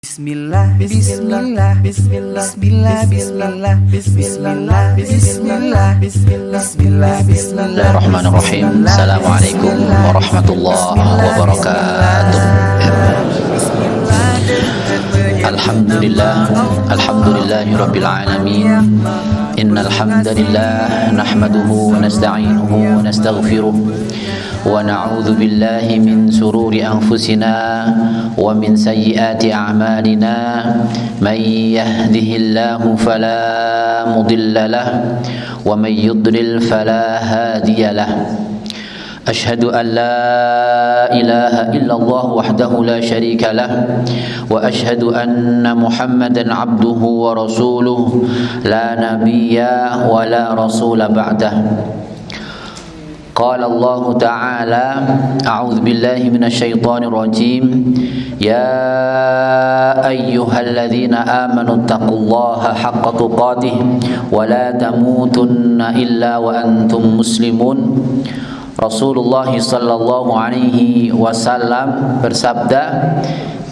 Bismillah, Bismillah, Bismillah, Bismillah, Bismillah, Bismillah, Bismillah, Bismillah, Bismillah. Bismillahirrahmanirrahim. Assalamualaikum warahmatullahi wabarakatuh. Alhamdulillahirabbil alamin. Innal hamdalillah nahmaduhu wa nasta'inuhu wa nastaghfiruh. ونعوذ بالله من شرور أنفسنا ومن سيئات أعمالنا من يهده الله فلا مضل له ومن يضلل فلا هادي له أشهد أن لا إله إلا الله وحده لا شريك له وأشهد أن محمدا عبده ورسوله لا نبي ولا رسول بعده. قال الله تعالى أعوذ بالله من الشيطان الرجيم يا أيها الذين آمنوا اتقوا الله حق تقاته ولا تموتن إلا وأنتم مسلمون. Rasulullah sallallahu alaihi wasallam bersabda,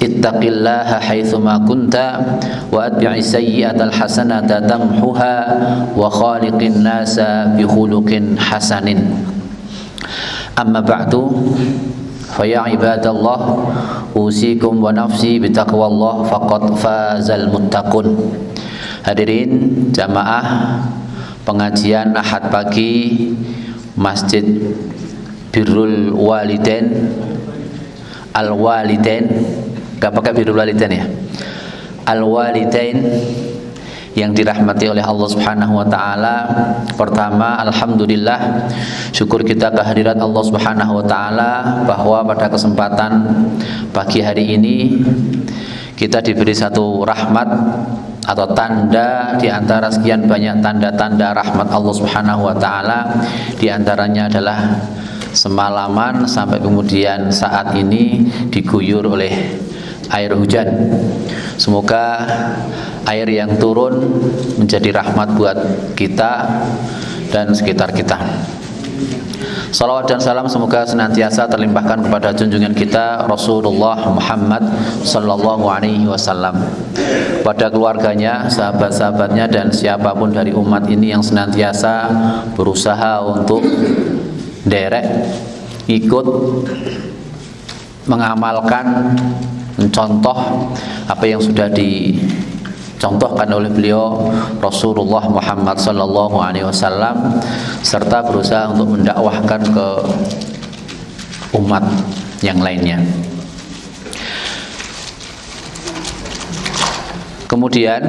ittaqillaha haitsuma kunta wa atbi'is sayyi'atal hasanata tamhuha wa khaliqin nasa bi khuluqin hasanin. Amma ba'du, fa ya ibadallah, usikum wa nafsi bitaqwallah faqad fazal muttaqun. Hadirin jamaah pengajian Ahad pagi Masjid Birrul Walidain Al-Walidain, gak pakai Birrul Walidain ya, Al-Walidain yang dirahmati oleh Allah Subhanahu wa taala. Pertama, alhamdulillah, syukur kita kehadirat Allah Subhanahu wa taala bahwa pada kesempatan pagi hari ini kita diberi satu rahmat atau tanda di antara sekian banyak tanda-tanda rahmat Allah Subhanahu wa taala. Di antaranya adalah semalaman sampai kemudian saat ini diguyur oleh air hujan. Semoga air yang turun menjadi rahmat buat kita dan sekitar kita. Salawat dan salam semoga senantiasa terlimpahkan kepada junjungan kita Rasulullah Muhammad sallallahu alaihi wasallam, pada keluarganya, sahabat-sahabatnya, dan siapapun dari umat ini yang senantiasa berusaha untuk derek, ikut, mengamalkan, mencontoh apa yang sudah dicontohkan oleh beliau Rasulullah Muhammad sallallahu alaihi wasallam, serta berusaha untuk mendakwahkan ke umat yang lainnya. Kemudian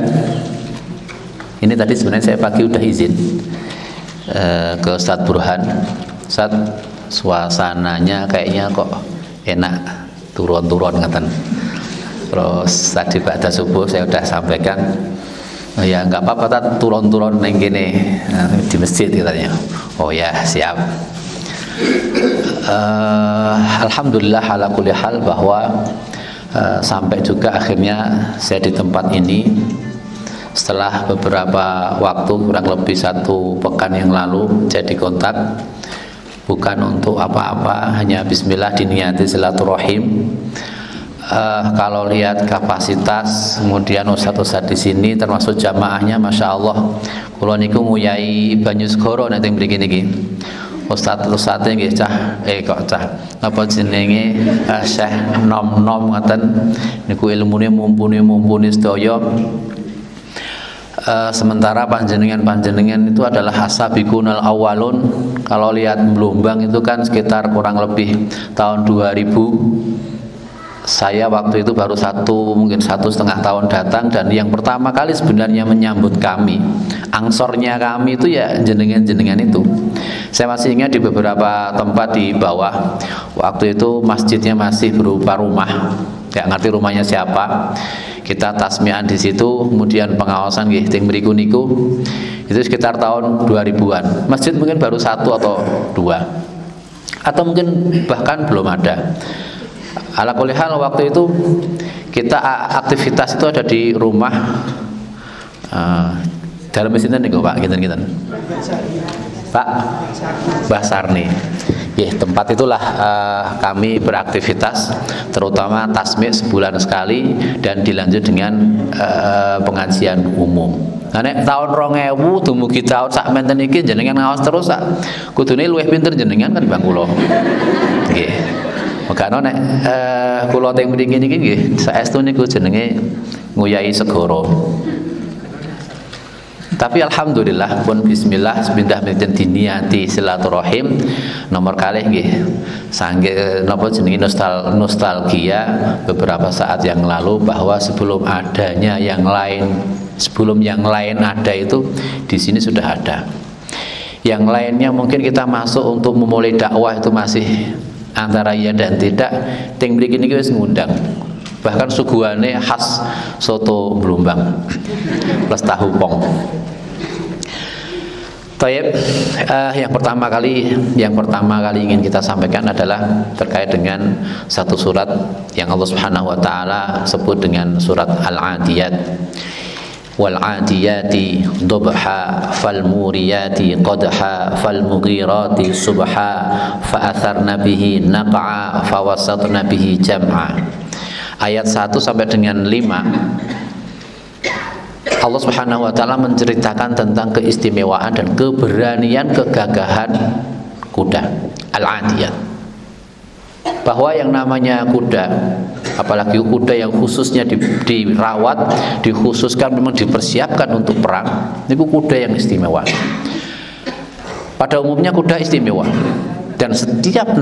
ini tadi sebenarnya saya pagi udah izin ke Ustadz Burhan. Ustadz, suasananya kayaknya kok enak, turun-turun ngaten. Terus tadi pada subuh saya udah sampaikan, oh ya nggak apa-apa, tat turun-turun neng gini di masjid katanya. Oh ya siap. Alhamdulillah ala kulli hal bahwa sampai juga akhirnya saya di tempat ini setelah beberapa waktu, kurang lebih 1 pekan yang lalu jadi kontak, bukan untuk apa-apa, hanya bismillah diniati silaturahim. Kalau lihat kapasitas, kemudian ustadz-ustadz di sini termasuk jamaahnya, masya Allah, kula niku nguyai banyu segoro nanti mriki niki. Ustadz-ustadz nggih cah apa jenenge Syekh nom-nom ngaten niku ilmune mumpuni sedaya. Sementara panjenengan itu adalah asabiqunal awalun. Kalau lihat gelombang itu kan sekitar kurang lebih tahun 2000. Saya waktu itu baru mungkin 1,5 tahun datang, dan yang pertama kali sebenarnya menyambut kami, angsornya kami itu ya jenengan itu. Saya masih ingat di beberapa tempat di bawah, waktu itu masjidnya masih berupa rumah, gak ngerti rumahnya siapa. Kita tasmian di situ, kemudian pengawasan nggih teng mriku niku itu sekitar tahun 2000-an. Masjid mungkin baru 1 atau 2, atau mungkin bahkan belum ada. Ala kulli hal waktu itu kita aktivitas itu ada di rumah dalam mesin niku Pak, ngeten-ngeten. Pak Mbah Sarni. tempat itulah kami beraktivitas, terutama tasmik sebulan sekali dan dilanjut dengan pengajian umum. Nah, nek tahun 2000 dumugi tahun sak menten iki jenengan ngaos terus sak kudune luwih pinter jenengan kan Bang kula. Nggih. Mekano nek kula teng mriki niki nggih saestu niku jenenge nguyai segara. Tapi alhamdulillah pun bismillah sepindah meten diniati silaturahim nomor kalih nggih. Sangge napa jenenge nostalgia beberapa saat yang lalu bahwa sebelum yang lain ada itu di sini sudah ada. Yang lainnya mungkin kita masuk untuk memulai dakwah itu masih antara iya dan tidak. Teng mriki niki wis ngundang. Bahkan suguhane khas soto Blumbang plus tahu pong. Taib, yang pertama kali ingin kita sampaikan adalah terkait dengan satu surat yang Allah Subhanahu wa taala sebut dengan surat Al-Adiyat. Wal 'adiyati dhabha fal muriyati qadha fal mughirati subha fa atharna bihi naq'a fa wasatna bihi jam'a. Ayat 1 sampai dengan 5 Allah Subhanahu wa taala menceritakan tentang keistimewaan dan keberanian kegagahan kuda Al-Adiyat. Bahwa yang namanya kuda, apalagi kuda yang khususnya dirawat, dikhususkan memang dipersiapkan untuk perang, itu kuda yang istimewa. Pada umumnya kuda istimewa. Dan setiap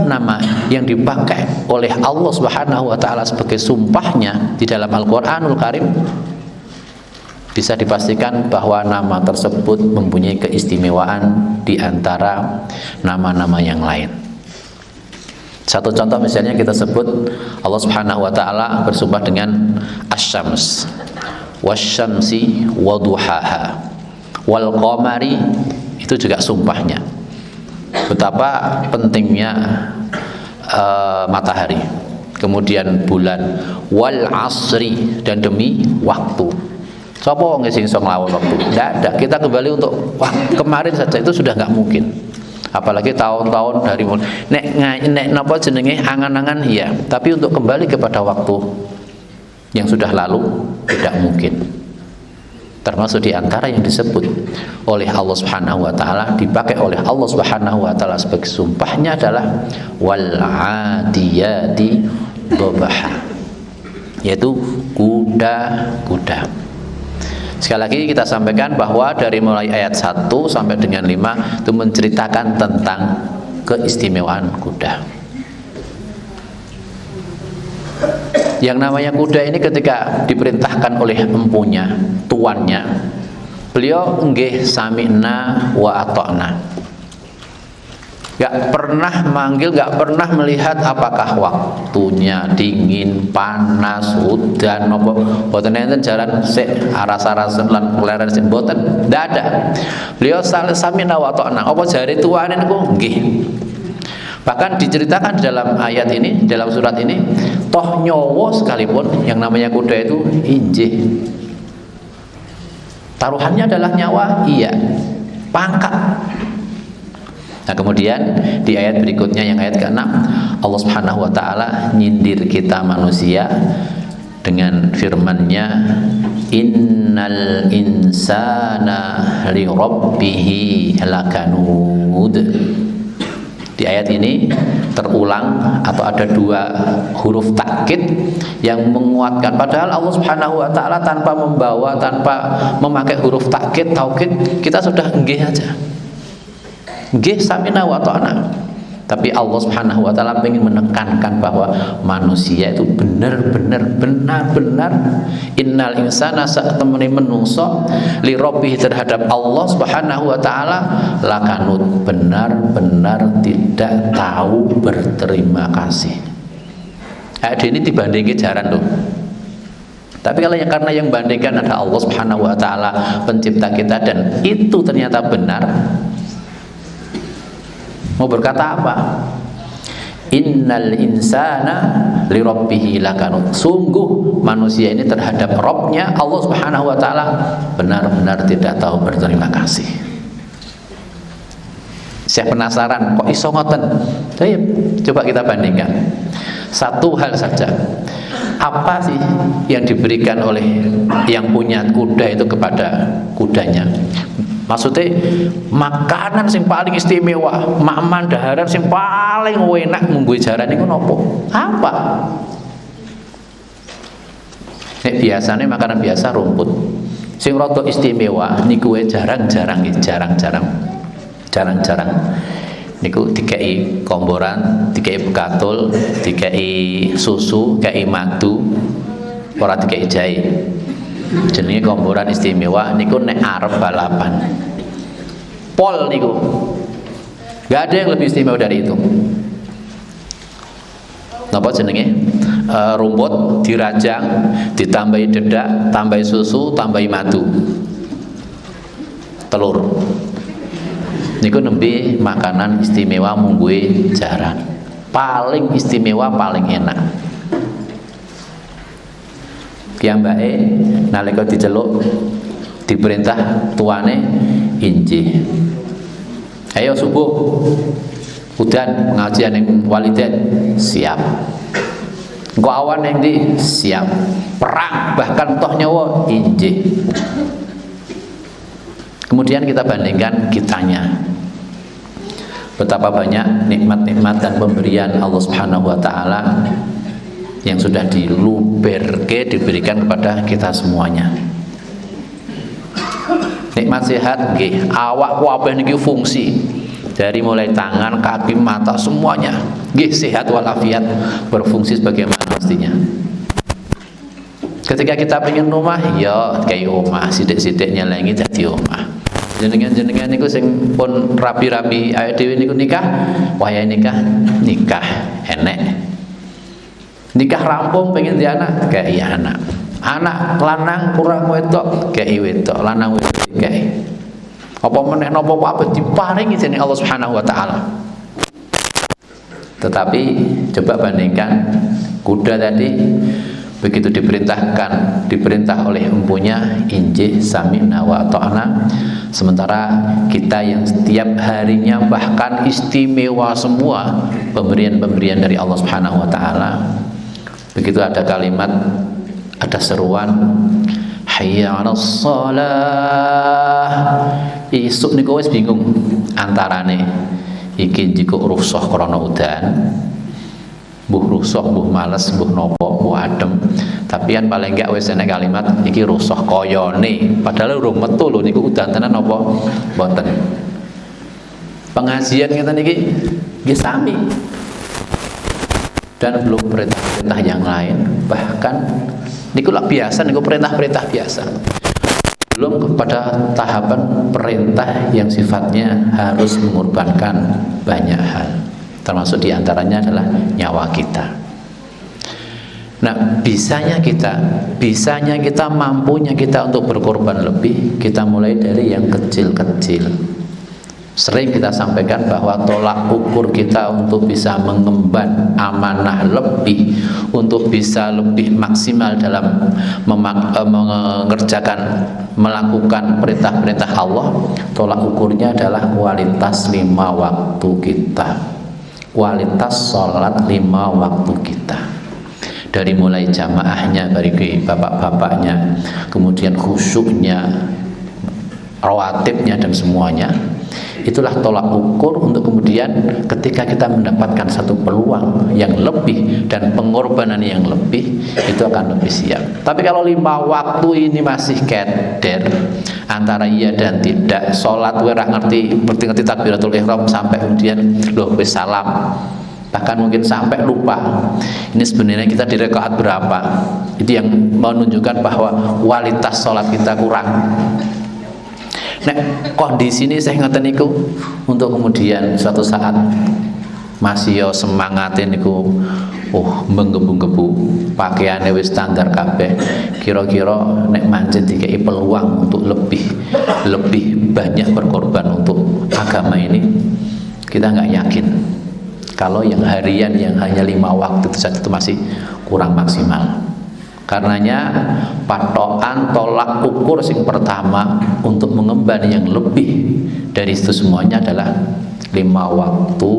nama yang dipakai oleh Allah Subhanahu wa taala sebagai sumpahnya di dalam Al-Qur'anul Karim bisa dipastikan bahwa nama tersebut mempunyai keistimewaan di antara nama-nama yang lain. Satu contoh misalnya kita sebut Allah Subhanahu wa taala bersumpah dengan asy-syams, wasyamsi waduhaha, wal qamari, itu juga sumpahnya. Betapa pentingnya matahari, kemudian bulan, wal asri, dan demi waktu. Sapa wong sing iso nglawan waktu? Tidak ada. Kita kembali untuk kemarin saja itu sudah nggak mungkin. Apalagi tahun-tahun dari nek napa jenenge angan-angan iya, tapi untuk kembali kepada waktu yang sudah lalu tidak mungkin. Termasuk di antara yang disebut oleh Allah Subhanahu wa taala, dipakai oleh Allah Subhanahu wa taala sebagai sumpahnya adalah wal 'adiyati dhabha, yaitu kuda-kuda. Sekali lagi kita sampaikan bahwa dari mulai ayat 1 sampai dengan 5 itu menceritakan tentang keistimewaan kuda. Yang namanya kuda ini ketika diperintahkan oleh empunya, tuannya, beliau nggih sami'na wa ata'na. Gak pernah manggil, gak pernah melihat apakah waktunya dingin, panas, udan, boten enten jalan sik aras-arasen lan keleren sik boten, ndak ada. Beliau sami'na wa ata'na. Apa jare tuane niku nggih. Bahkan diceritakan di dalam ayat ini, dalam surat ini, toh nyawa sekalipun yang namanya kuda itu injih. Taruhannya adalah nyawa, iya. Pangkat. Nah, kemudian di ayat berikutnya yang ayat ke-6, Allah Subhanahu wa taala nyindir kita manusia dengan firman-Nya, innal insana li rabbihi lakanud. Di ayat ini terulang atau ada dua huruf takkid yang menguatkan, padahal Allah Subhanahu wa taala tanpa memakai huruf takkid taukid kita sudah nggih aja. Nggih sami'na wa ta'na. Tapi Allah Subhanahu wa taala ingin menekankan bahwa manusia itu benar-benar innal insana satemene menungso li rabbih terhadap Allah Subhanahu wa taala lakanut, benar-benar tidak tahu berterima kasih. Ini dibandingin jaran loh. Tapi kalau karena yang bandingkan ada Allah Subhanahu wa taala pencipta kita dan itu ternyata benar, mau berkata apa? Innal insana li rabbih lakanut. Sungguh manusia ini terhadap Rabbnya Allah Subhanahu wa taala benar-benar tidak tahu berterima kasih. Saya penasaran kok iso ngoten. Coba kita bandingkan. Satu hal saja. Apa sih yang diberikan oleh yang punya kuda itu kepada kudanya? Maksudnya makanan sing paling istimewa, mandaharan sing paling enak mungguhe jaran niku napa? Apa? Nek biasanya makanan biasa rumput. Sing rada istimewa niku jarang-jarang. Niku dikei komboran, dikei bekatul, dikei susu, dikei madu, ora dikei jahe. Jenenge komboran istimewa niku nek arep balapan. Pol niku. Gak ada yang lebih istimewa dari itu. Napa jenenge? Rumput dirajang, ditambahi dedak, tambahi susu, tambahi madu. Telur. Niku nembe makanan istimewa mungguhe jaran. Paling istimewa, paling enak. Piyambake nalika diceluk diperintah tuane injih. Ayo subuh. Udan pengajian yang walidain siap. Engko awan yang di siap. Perang bahkan toh nyawa injih. Kemudian kita bandingkan kitanya. Betapa banyak nikmat-nikmat dan pemberian Allah Subhanahu wa taala yang sudah diluberke diberikan kepada kita semuanya. Nikmat sehat nggih, awak kabeh niki fungsi. Dari mulai tangan, kaki, mata semuanya nggih sehat walafiat, berfungsi sebagaimana mestinya. Ketika kita pengen rumah, ya kayak omah, sidik-sidik nyelengi jadi omah. Jenengan niku sing pun rapi-rapi awake dhewe niku nikah, wayahe nikah enek. Nikah rampung pengen di anak, kayak anak. Anak lanang kurang wedok, kayak wedok, lanang wedok kayak. Apa meneh napa apa diparingi dening Allah Subhanahu wa taala. Tetapi coba bandingkan kuda tadi begitu diperintah oleh empunya injih sami'na wa ata'na, sementara kita yang setiap harinya bahkan istimewa semua pemberian-pemberian dari Allah Subhanahu wa taala. Begitu ada kalimat, ada seruan hayya 'alas shalah, isuk niku wis bingung antarane iki jiko rusuh krana udan, mbuh rusuh, mbuh males, mbuh nopo, mbuh adem. Tapi kan paling enggak wis enek kalimat iki rusuh koyone, padahal urung metu lho niku udan tenan napa mboten. Pengajian ngeten iki nggih sami. Dan belum perintah-perintah yang lain, bahkan niku lak biasa, niku perintah-perintah biasa. Belum kepada tahapan perintah yang sifatnya harus mengorbankan banyak hal, termasuk diantaranya adalah nyawa kita. Nah, bisanya kita, mampunya kita untuk berkorban lebih, kita mulai dari yang kecil-kecil. Sering kita sampaikan bahwa tolak ukur kita untuk bisa mengemban amanah lebih, untuk bisa lebih maksimal dalam mengerjakan, melakukan perintah-perintah Allah, tolak ukurnya adalah kualitas 5 waktu kita, kualitas sholat 5 waktu kita. Dari mulai jamaahnya, dari bapak-bapaknya, kemudian khusyuknya, rawatibnya dan semuanya. Itulah tolak ukur untuk kemudian ketika kita mendapatkan satu peluang yang lebih dan pengorbanan yang lebih, itu akan lebih siap. Tapi kalau 5 waktu ini masih keder antara iya dan tidak, sholat ora ngerti takbiratul ihram sampai kemudian loh wis salam, bahkan mungkin sampai lupa ini sebenarnya kita di rakaat berapa, itu yang menunjukkan bahwa kualitas sholat kita kurang. Nah, kondisi ini saya ngeten niku untuk kemudian suatu saat masih yo semangatin niku, menggebu-gebu pakaiannya wis standar kabeh, kira-kira nek mancen dikei peluang untuk lebih banyak berkorban untuk agama ini, kita nggak yakin kalau yang harian yang hanya 5 waktu itu saja itu masih kurang maksimal. Karenanya patokan tolak ukur yang pertama untuk mengemban yang lebih dari itu semuanya adalah 5 waktu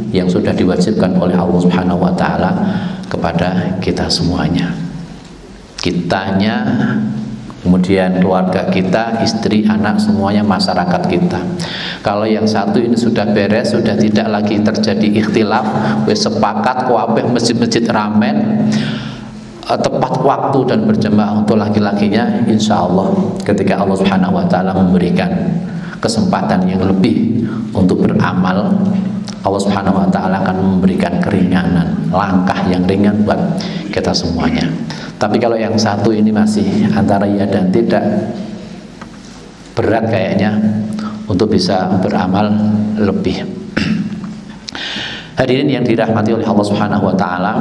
yang sudah diwajibkan oleh Allah Subhanahu wa taala kepada kita semuanya. Kitanya, kemudian keluarga kita, istri, anak, semuanya masyarakat kita. Kalau yang satu ini sudah beres, sudah tidak lagi terjadi ikhtilaf, wis sepakat kabeh masjid-masjid ramen, tepat waktu dan berjamaah untuk laki-lakinya, insya Allah ketika Allah Subhanahu wa taala memberikan kesempatan yang lebih untuk beramal, Allah Subhanahu wa taala akan memberikan keringanan, langkah yang ringan buat kita semuanya. Tapi kalau yang satu ini masih antara iya dan tidak, berat kayaknya untuk bisa beramal lebih. Hadirin yang dirahmati oleh Allah Subhanahu wa taala,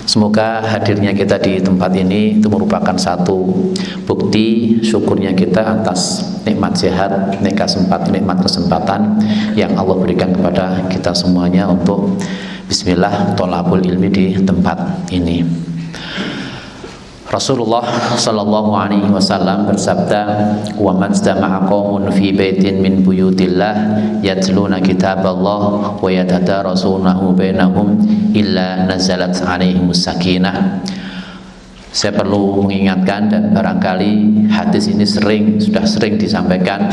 semoga hadirnya kita di tempat ini itu merupakan satu bukti syukurnya kita atas nikmat sehat, nikmat kesempatan yang Allah berikan kepada kita semuanya untuk bismillah thalabul ilmi di tempat ini. Rasulullah sallallahu alaihi wasallam bersabda, "Wa man istama'a qaumun fi baitin min buyutillah yatluna kitaballah wa yatadarasunahu bainahum illa nazalat alaihimus sakinah." Saya perlu mengingatkan, dan barangkali hadis ini sudah sering disampaikan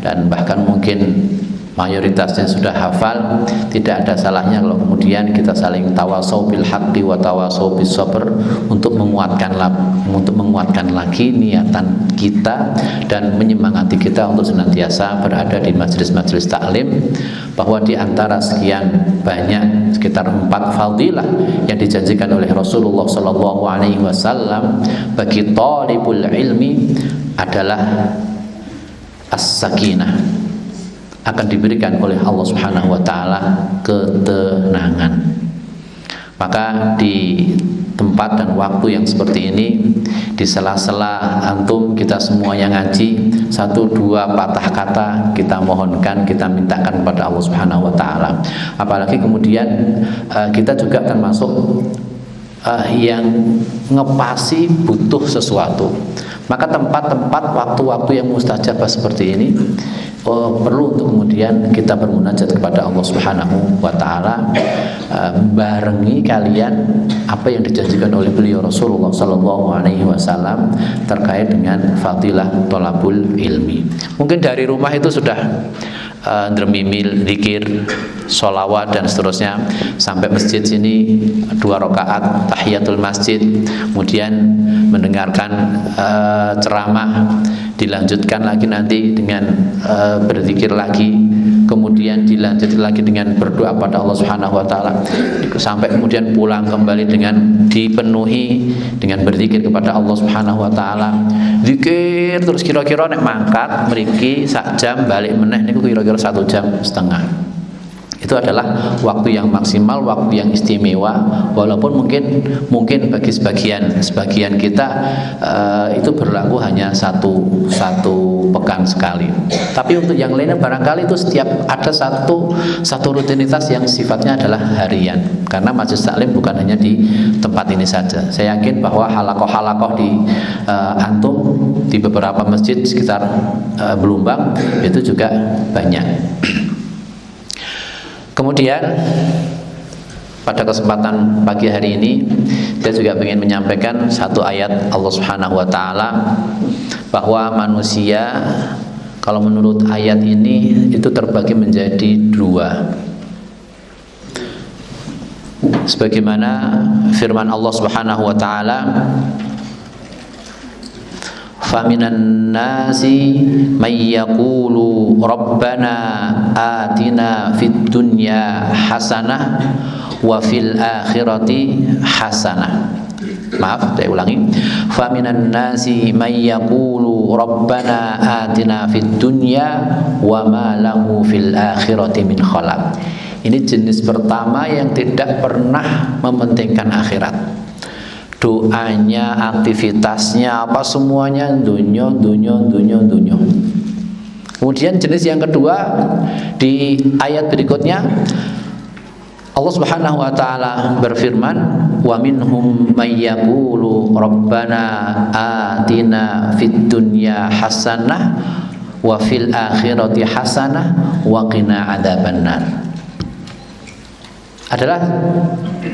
dan bahkan mungkin mayoritasnya sudah hafal. Tidak ada salahnya kalau kemudian kita saling tawasau bil haqqi wa tawasau bis sabr untuk menguatkan lagi niatan kita dan menyemangati kita untuk senantiasa berada di majelis-majelis taklim, bahwa di antara sekian banyak sekitar 4 fadilah yang dijanjikan oleh Rasulullah sallallahu alaihi wasallam bagi talibul ilmi adalah as-sakinah, akan diberikan oleh Allah Subhanahu wa taala ketenangan. Maka di tempat dan waktu yang seperti ini, di sela-sela antum kita semua yang ngaji, 1-2 patah kata kita mohonkan, kita mintakan kepada Allah Subhanahu wa taala. Apalagi kemudian kita juga termasuk yang ngepasi butuh sesuatu. Maka tempat-tempat waktu-waktu yang mustajabah seperti ini perlu untuk kemudian kita bermunajat kepada Allah Subhanahu wa taala, barengi kalian apa yang dijanjikan oleh beliau Rasulullah sallallahu alaihi wasallam terkait dengan fadilah thalabul ilmi. Mungkin dari rumah itu sudah ndremimil, zikir, sholawat dan seterusnya, sampai masjid sini 2 rakaat tahiyatul masjid, kemudian mendengarkan ceramah, dilanjutkan lagi nanti dengan berzikir lagi, kemudian dilanjutkan lagi dengan berdoa pada Allah Subhanahu wa taala, sampai kemudian pulang kembali dengan dipenuhi dengan berzikir kepada Allah Subhanahu wa taala. Zikir terus kira-kira nek mangkat mriki sak jam, balik meneh niku kira-kira 1,5 jam. Itu adalah waktu yang maksimal, waktu yang istimewa, walaupun mungkin bagi sebagian kita itu berlaku hanya satu pekan sekali. Tapi untuk yang lainnya barangkali itu setiap ada satu rutinitas yang sifatnya adalah harian. Karena majelis taklim bukan hanya di tempat ini saja. Saya yakin bahwa halakoh di antum di beberapa masjid sekitar Belumbang itu juga banyak. Kemudian pada kesempatan pagi hari ini saya juga ingin menyampaikan satu ayat Allah Subhanahu wa taala, bahwa manusia kalau menurut ayat ini itu terbagi menjadi 2. Sebagaimana firman Allah Subhanahu wa taala, faminan nasi may yaqulu rabbana atina fid dunya hasanah wa fil akhirati hasanah. Maaf, saya ulangi. Faminan nasi may yaqulu rabbana atina fid dunya wa ma lahu fil akhirati min khalaq. Ini jenis pertama yang tidak pernah mementingkan akhirat. Doanya, aktivitasnya, apa semuanya dunya. Kemudian jenis yang kedua di ayat berikutnya Allah Subhanahu wa taala berfirman, wa minhum may yaqulu rabbana atina fid dunya hasanah wa fil akhirati hasanah wa qina adzabannar. Adalah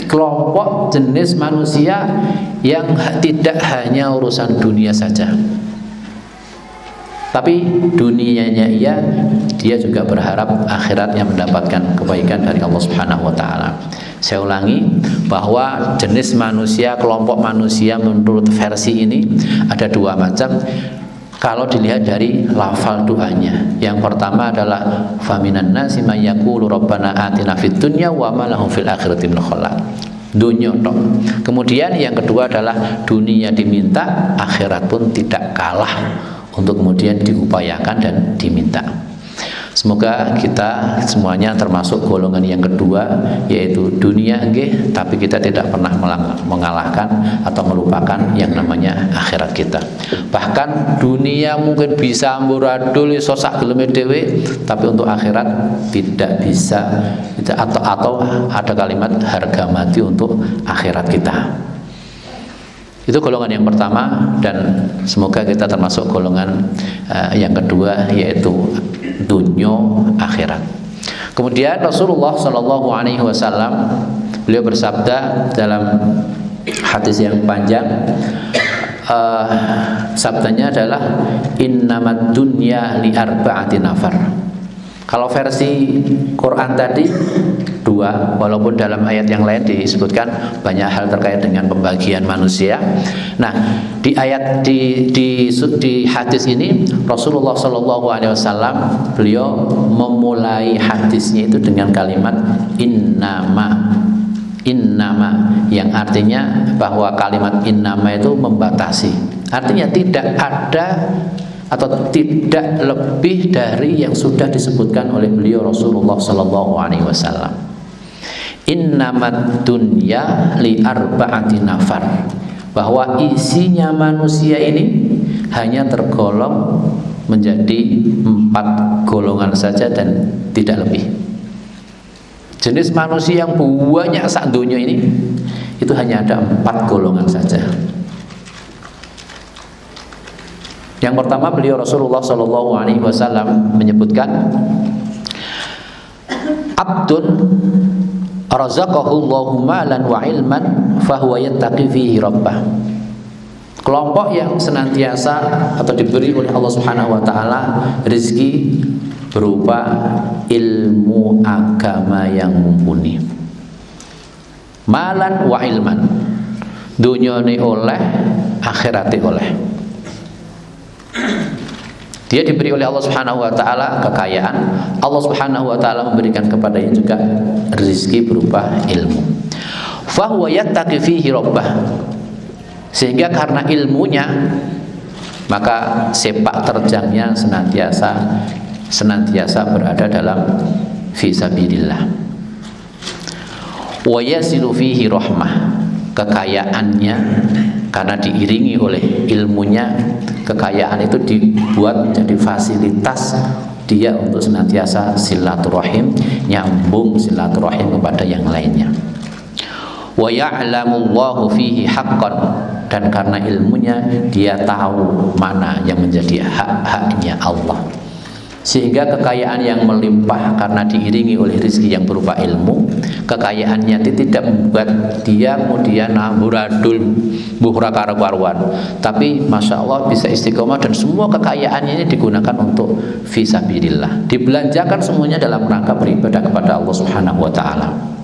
kelompok jenis manusia yang tidak hanya urusan dunia saja, tapi dunianya dia juga berharap akhiratnya mendapatkan kebaikan dari Allah Subhanahu wa taala. Saya ulangi bahwa jenis manusia, kelompok manusia menurut versi ini ada dua macam. Kalau dilihat dari lafal doanya, yang pertama adalah faminan nasi may yaqulu rabbana atina fid dunya wa ma lahum fil akhirati min khalaq. Dunia tok. Kemudian yang kedua adalah dunia diminta, akhirat pun tidak kalah untuk kemudian diupayakan dan diminta. Semoga kita semuanya termasuk golongan yang kedua, yaitu dunia nggih, tapi kita tidak pernah mengalahkan atau melupakan yang namanya akhirat kita. Bahkan dunia mungkin bisa amburadul iso sak geleme dhewe, tapi untuk akhirat tidak bisa, atau ada kalimat harga mati untuk akhirat kita. Itu golongan yang pertama, dan semoga kita termasuk golongan yang kedua, yaitu dunia akhirat. Kemudian Rasulullah Shallallahu Alaihi Wasallam beliau bersabda dalam hadis yang panjang, sabdanya adalah innamad dunya li arba'ati nafar. Kalau versi Quran tadi dua, walaupun dalam ayat yang lain disebutkan banyak hal terkait dengan pembagian manusia. Nah, di ayat di hadis ini Rasulullah Shallallahu Alaihi Wasallam beliau memulai hadisnya itu dengan kalimat innama, yang artinya bahwa kalimat innama itu membatasi. Artinya tidak ada atau tidak lebih dari yang sudah disebutkan oleh beliau Rasulullah Sallallahu Alaihi Wasallam. Innamad dunya li arba'ati nafar, bahwa isinya manusia ini hanya tergolong menjadi 4 golongan saja dan tidak lebih. Jenis manusia yang banyak sak dunia ini itu hanya ada 4 golongan saja. Yang pertama, beliau Rasulullah Shallallahu Alaihi Wasallam menyebutkan abdun razaqahullahu malan wa ilman fahuwa yattaqi fihi rabbah. Kelompok yang senantiasa atau diberi oleh Allah Subhanahu wa taala rezeki berupa ilmu agama yang mumpuni. Malan wa ilman. Dunyane oleh, akhirate oleh. Dia diberi oleh Allah Subhanahu wa taala kekayaan. Allah Subhanahu wa taala memberikan kepadanya juga rezeki berupa ilmu. Fa huwa yattaqi fihi rabbah. Sehingga karena ilmunya, maka sepak terjangnya senantiasa berada dalam fisabilillah. Wa yasilu fihi rahmah. Kekayaannya karena diiringi oleh ilmunya, kekayaan itu dibuat menjadi fasilitas dia untuk senantiasa silaturahim, nyambung silaturahim kepada yang lainnya. Wa ya'lamullahu fihi haqqan, dan karena ilmunya dia tahu mana yang menjadi hak-haknya Allah. Sehingga kekayaan yang melimpah karena diiringi oleh rezeki yang berupa ilmu, kekayaannya tidak membuat dia kemudian amburadul buhra karuan, tapi masya Allah bisa istiqomah, dan semua kekayaannya ini digunakan untuk fisabilillah, dibelanjakan semuanya dalam rangka beribadah kepada Allah Subhanahu wa taala.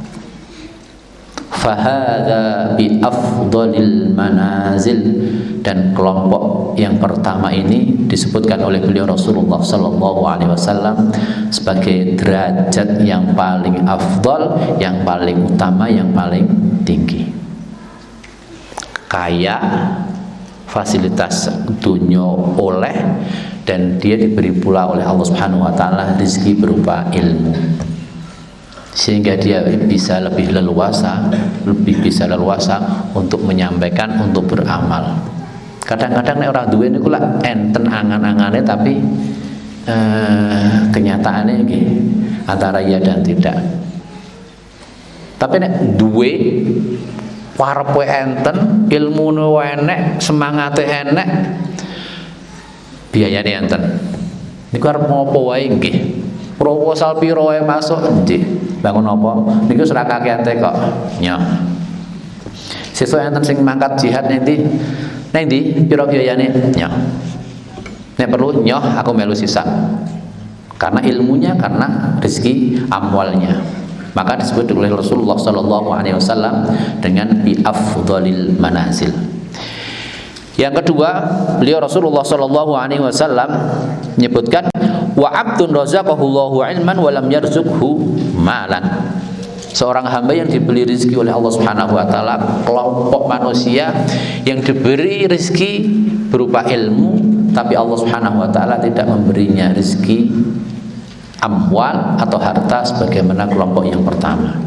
Fahadha bi afdalil manazil, dan kelompok yang pertama ini disebutkan oleh beliau Rasulullah Sallallahu Alaihi Wasallam sebagai derajat yang paling afdal, yang paling utama, yang paling tinggi. Kaya, fasilitas dunia oleh, dan dia diberi pula oleh Allah Subhanahu Wa Taala rezeki berupa ilmu, sehingga dia bisa lebih leluasa untuk menyampaikan, untuk beramal. Kadang-kadang nek orang duwe niku lak enten angan-angane, tapi kenyataannya iki antara iya dan tidak. Tapi nek duwe karepe enten, ilmune enek, semangate enek, biayane enten. Niku arep ngopo wae nggih. Proposal piro wae masuk nggih. Bangun apa? Niku ora kakean kok. Nyoh. Sesuk enten sing mangkat jihad ning ndi? Ning ndi piro biayane? Nyoh. Nek perlu nyoh aku melu sisa. Karena ilmunya, karena rezeki amwalnya. Maka disebut oleh Rasulullah sallallahu alaihi wasallam dengan bi afdhalil manazil. Yang kedua, beliau Rasulullah sallallahu alaihi wasallam menyebutkan wa abdun razaqahullahu ilman wa lam yarzuqhu malan. Seorang hamba yang diberi rezeki oleh Allah Subhanahu wa taala, kelompok manusia yang diberi rezeki berupa ilmu, tapi Allah Subhanahu wa taala tidak memberinya rezeki amwal atau harta sebagaimana kelompok yang pertama.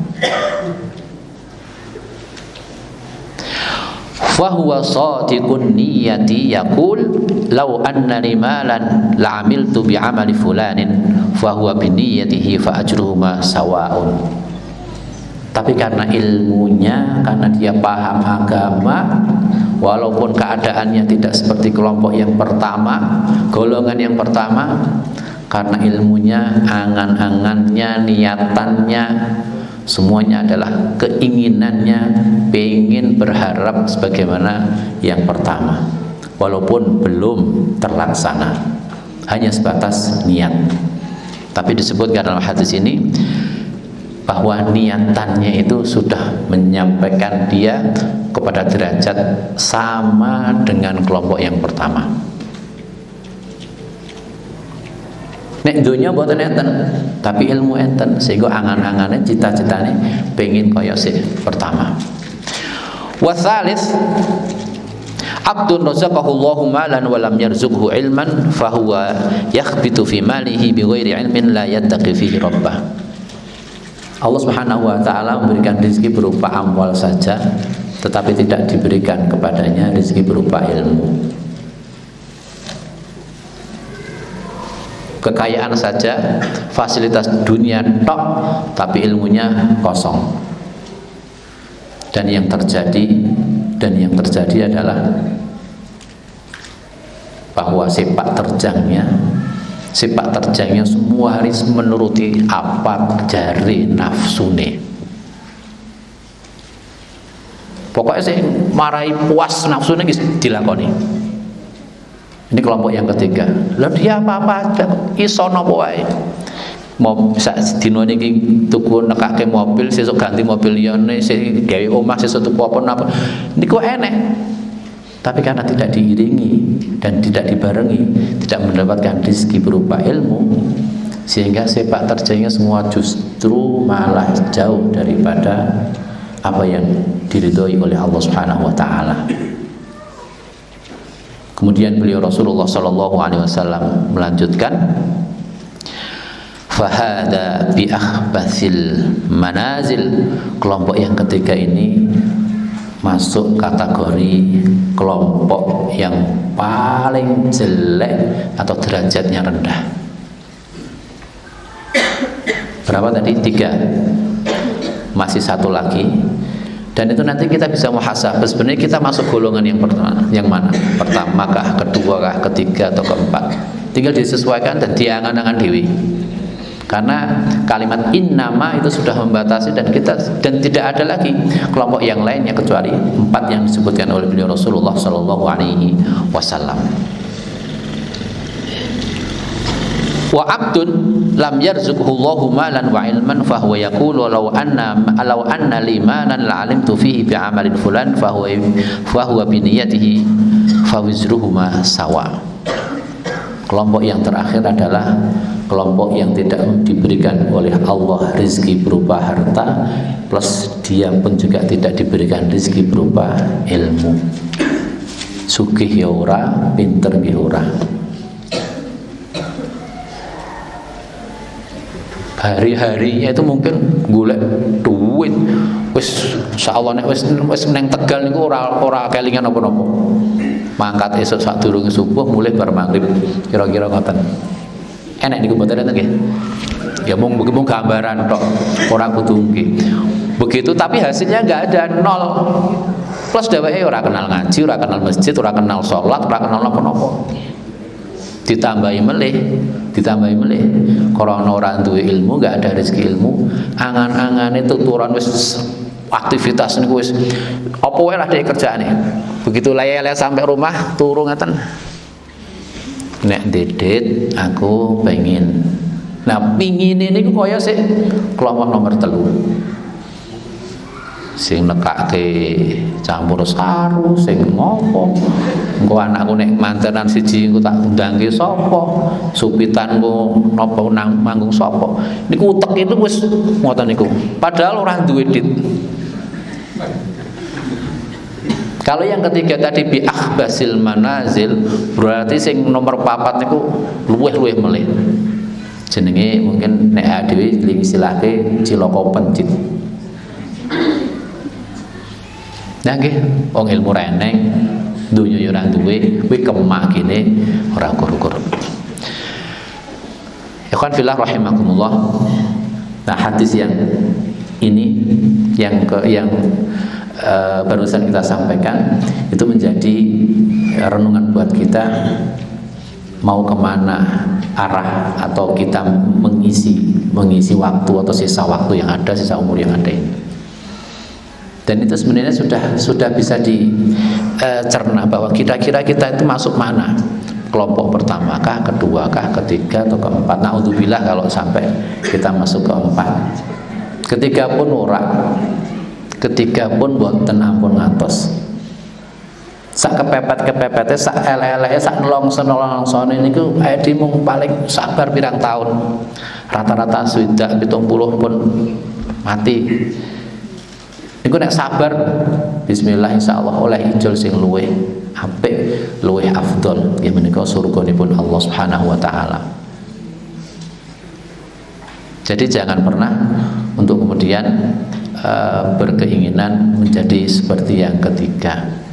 Fahuwa sadiqun niyati yaqul law anna li malan la'amiltu bi amali fulanin fahuwa bi niyyatihi fa ajruhuma sawaun. Tapi karena ilmunya, karena dia paham agama, walaupun keadaannya tidak seperti kelompok yang pertama, golongan yang pertama, karena ilmunya, angan-angannya, niatannya, semuanya adalah keinginannya, pengen berharap sebagaimana yang pertama, walaupun belum terlaksana, hanya sebatas niat. Tapi disebutkan dalam hadis ini bahwa niatannya itu sudah menyampaikan dia kepada derajat sama dengan kelompok yang pertama. Nek dunia mboten enten, tapi ilmu enten, sehingga angan-angane cita-citane pengen kaya sing pertama. Wasalis abdun razaqahullahu malan wa lam yarzuqhu ilman fahuwa yakhbitu fi malihi bighairi ilmin la yattaqi fihi rabbah. Allah Subhanahu wa taala memberikan rezeki berupa amwal saja, tetapi tidak diberikan kepadanya rezeki berupa ilmu. Kekayaan saja, fasilitas dunia tok, tapi ilmunya kosong. Dan yang terjadi adalah bahwa sepak terjangnya semua hari menuruti apa jari nafsune. Pokoknya sih marahi puas nafsune dilakoni. Ini kelompok yang ketiga. Lah dia apa-apa iso napa wae. Mau sak dina niki tuku nekake mobil, sesuk ganti mobil liyane, sing gawe omah sesuk tuku apa napa. Niku enek. Tapi karena tidak diiringi dan tidak dibarengi, tidak mendapatkan rezeki berupa ilmu, sehingga sepak terjangnya semua justru malah jauh daripada apa yang diridhoi oleh Allah Subhanahu wa taala. Kemudian beliau Rasulullah sallallahu alaihi wasallam melanjutkan, fahada bi akhbathil manazil. Kelompok yang ketiga ini masuk kategori kelompok yang paling jelek atau derajatnya rendah. Berapa tadi? 3. Masih satu lagi. Dan itu nanti kita bisa muhasabah. Sebenarnya kita masuk golongan yang pertama, yang mana? Pertama kah, kedua kah, ketiga atau keempat? Tinggal disesuaikan dan diangan-angan dewi. Karena kalimat innama itu sudah membatasi dan tidak ada lagi kelompok yang lainnya kecuali 4 yang disebutkan oleh beliau Rasulullah sallallahu alaihi wasallam. Wa abdun lam yarzuqhullahu malan wa ilman fa huwa yaqulu law anna li malan la alimtu fihi bi amalin fulan fa huwa bi niyyatihi fa wizruhuma sawa. Kelompok yang terakhir adalah kelompok yang tidak diberikan oleh Allah rezeki berupa harta, plus dia pun juga tidak diberikan rezeki berupa ilmu. Sugih ya ora, pinter ya ora. Hari-harinya itu mungkin golek duit wis insyaallah nek wis nang Tegal niku ora kelingan apa-apa. Mangkat esuk sadurunge subuh mulai bar maghrib kira-kira ngoten. Enak niku mboten enten nggih. Ya mung gambaran tok, ora kudu nggih. Begitu tapi hasilnya enggak ada, nol. Plus dheweke ora kenal ngaji, ora kenal masjid, ora kenal salat, ora kenal napa-napa. ditambahi melih karena ora duwe ilmu, gak ada rezeki ilmu, angan-angane tuturan wis aktivitas niku wis apa wae lah dhek kerjaane. Begitu laya-laya sampai rumah turu ngaten. Nek Dedet aku pengen. Nah, pingine niku kaya sik kelompok nomor 3. Sing nekake campur saru, sing ngopo. Engko anakku nek mantenan siji engko tak undangke sapa? Supitanku napa nang manggung sapa? Niku utek itu wis ngoten niku. Padahal ora duwe dit. Kalau yang ketiga tadi bi akhbasil manazil, berarti sing nomor 4 niku luweh-luweh melih. Jenenge mungkin nek dhewe istilahke cilaka pencit. Nah nggih, wong ilmu reneng, dunya ya ora duwe, kuwi kemak kene ora ukur-ukur. Ikhwan fillah rahimakumullah. Nah, hadis yang ini yang barusan kita sampaikan itu menjadi renungan buat kita mau kemana arah atau kita mengisi waktu atau sisa waktu yang ada, sisa umur yang ada ini. Dan itu sebenarnya sudah bisa dicerna bahwa kira-kira kita itu masuk mana, kelompok pertama kah, kedua kah, ketiga atau keempat. Naudzubillah kalau sampai kita masuk keempat. Ketiga pun ora, ketiga pun boten ampun ngantos. Sak kepepet-kepepete, sak elek-eleke, sak nelongso-nelongsone niku ae mung paling sabar pirang tahun. Rata-rata sudah 70 pun mati. Niku nek sabar bismillah insyaallah oleh ijol sing luweh apik, luweh afdol. Nggih menika surganipun Allah Subhanahu wa taala. Jadi jangan pernah untuk kemudian berkeinginan menjadi seperti yang ketiga.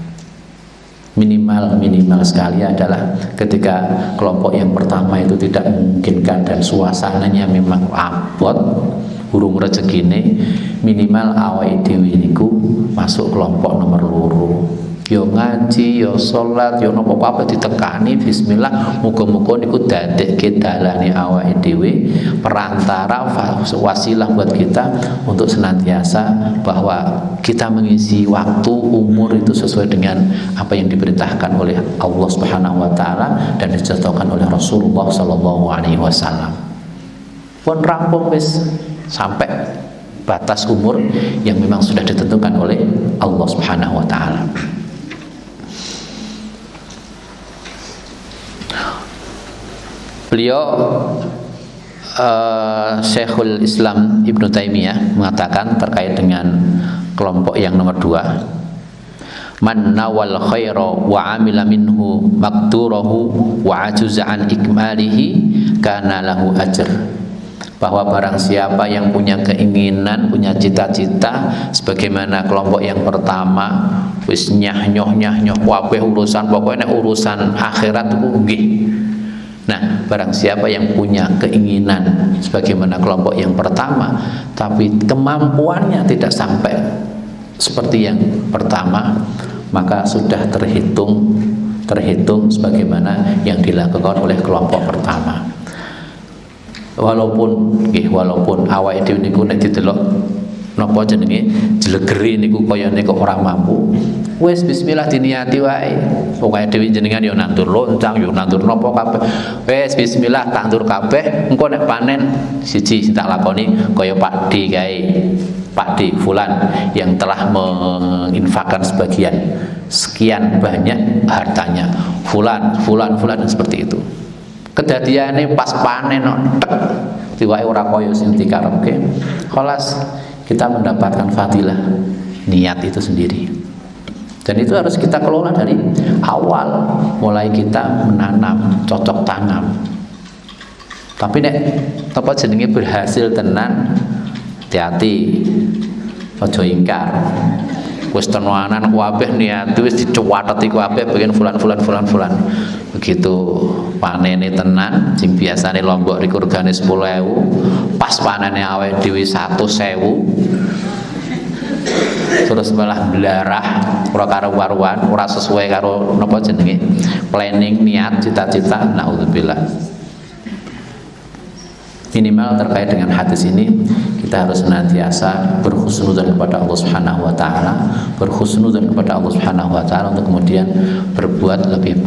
Minimal sekali adalah ketika kelompok yang pertama itu tidak memungkinkan dan suasananya memang abot, burung rezekine, minimal awake dhewe niku masuk kelompok nomor 2. Yo ngaji, yo salat, yo napa apa ditekani bismillah, muga-muga niku dadekke dalane awake dhewe, perantara wasilah buat kita untuk senantiasa bahwa kita mengisi waktu umur itu sesuai dengan apa yang diperintahkan oleh Allah Subhanahu wa taala dan dicontohkan oleh Rasulullah sallallahu alaihi wasallam. Pun rampung wis sampai batas umur yang memang sudah ditentukan oleh Allah Subhanahu wa taala. Beliau Syekhul Islam Ibnu Taimiyah mengatakan terkait dengan kelompok yang nomor 2, man nawal khaira wa amila minhu maqdurahu wa ajuza an ikmalihi kana lahu ajr. Bahwa barang siapa yang punya keinginan, punya cita-cita sebagaimana kelompok yang pertama, wis nyah-nyoh kabeh urusan, pokoknya urusan akhirat itu nggih. Nah, barang siapa yang punya keinginan sebagaimana kelompok yang pertama, tapi kemampuannya tidak sampai seperti yang pertama, maka sudah terhitung sebagaimana yang dilakukan oleh kelompok pertama. Walaupun awake dhewe niku nek didelok napa jenenge jelegeri niku kayane kok ora mampu, wis bismillah diniati wae. Pokoke dhewe jenengan yo nandur loncang, yo nandur napa kabeh. Wis bismillah tandur kabeh, engko nek panen siji sing tak lakoni kaya Pak D kae. Pak D fulan yang telah menginfakkan sekian banyak hartanya. Fulan seperti itu. Kedadiane pas panen tek diwae ora kaya sing dikarepke. Khalas kita mendapatkan fadilah niat itu sendiri. Dan itu harus kita kelola dari awal, mulai kita menanam, cocok tanam. Tapi nek apa jenenge berhasil tenan, hati-hati, aja ingkar. Wis tenanan kabeh niat wis dicuwateti kabeh bagian fulan. Begitu panene tenan sing biasane lombok riku regane 10.000, pas panene awake dhewe 100.000. Terus malah belarah ora karu-karuan, ora sesuai karo napa jenenge planning, niat, cita-cita, naudzubillah. Minimal terkait dengan hadis ini kita harus senantiasa berhusnudzon kepada Allah Subhanahu wa taala, berhusnudzon kepada Allah Subhanahu wa taala untuk kemudian berbuat lebih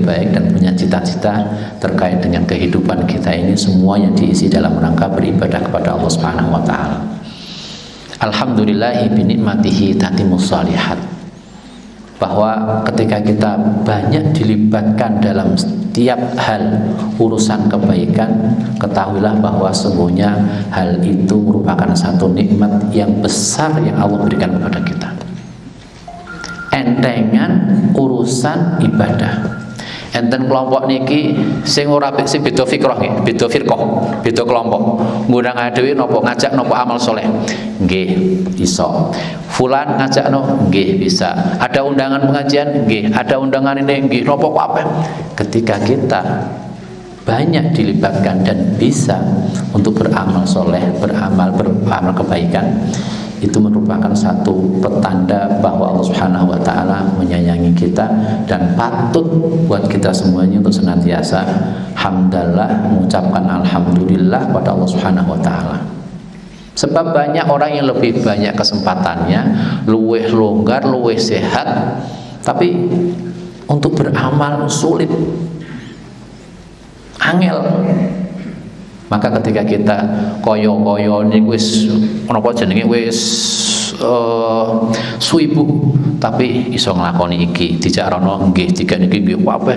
baik dan punya cita-cita terkait dengan kehidupan kita ini, semuanya diisi dalam rangka beribadah kepada Allah Subhanahu wa taala. Alhamdulillahi bi nikmatihi tatimmus shalihat. Bahwa ketika kita banyak dilibatkan dalam setiap hal urusan kebaikan, ketahuilah bahwa sesungguhnya hal itu merupakan satu nikmat yang besar yang Allah berikan kepada kita. Entengan urusan ibadah. Enten kelompok niki sing ora sing beda fikrah nggih, beda firqah, beda kelompok. Ngundang dhewe napa ngajak napa amal soleh. Nggih, iso. Fulan ngajak no, nggih bisa. Ada undangan pengajian, nggih. Ada undangan ini, nggih. Napa kabeh. Ketika kita banyak dilibatkan dan bisa untuk beramal soleh, beramal kebaikan, itu merupakan satu petanda bahwa Allah Subhanahu wa taala menyayangi kita dan patut buat kita semuanya untuk senantiasa hamdalah, mengucapkan alhamdulillah pada Allah Subhanahu wa taala. Sebab banyak orang yang lebih banyak kesempatannya, luweh longgar, luweh sehat, tapi untuk beramal sulit, angel. Maka ketika kita koyo-koyo ini wis menapa jenenge wis suibu tapi iso nglakoni iki dijak rono nggih tiga niki nggih kabeh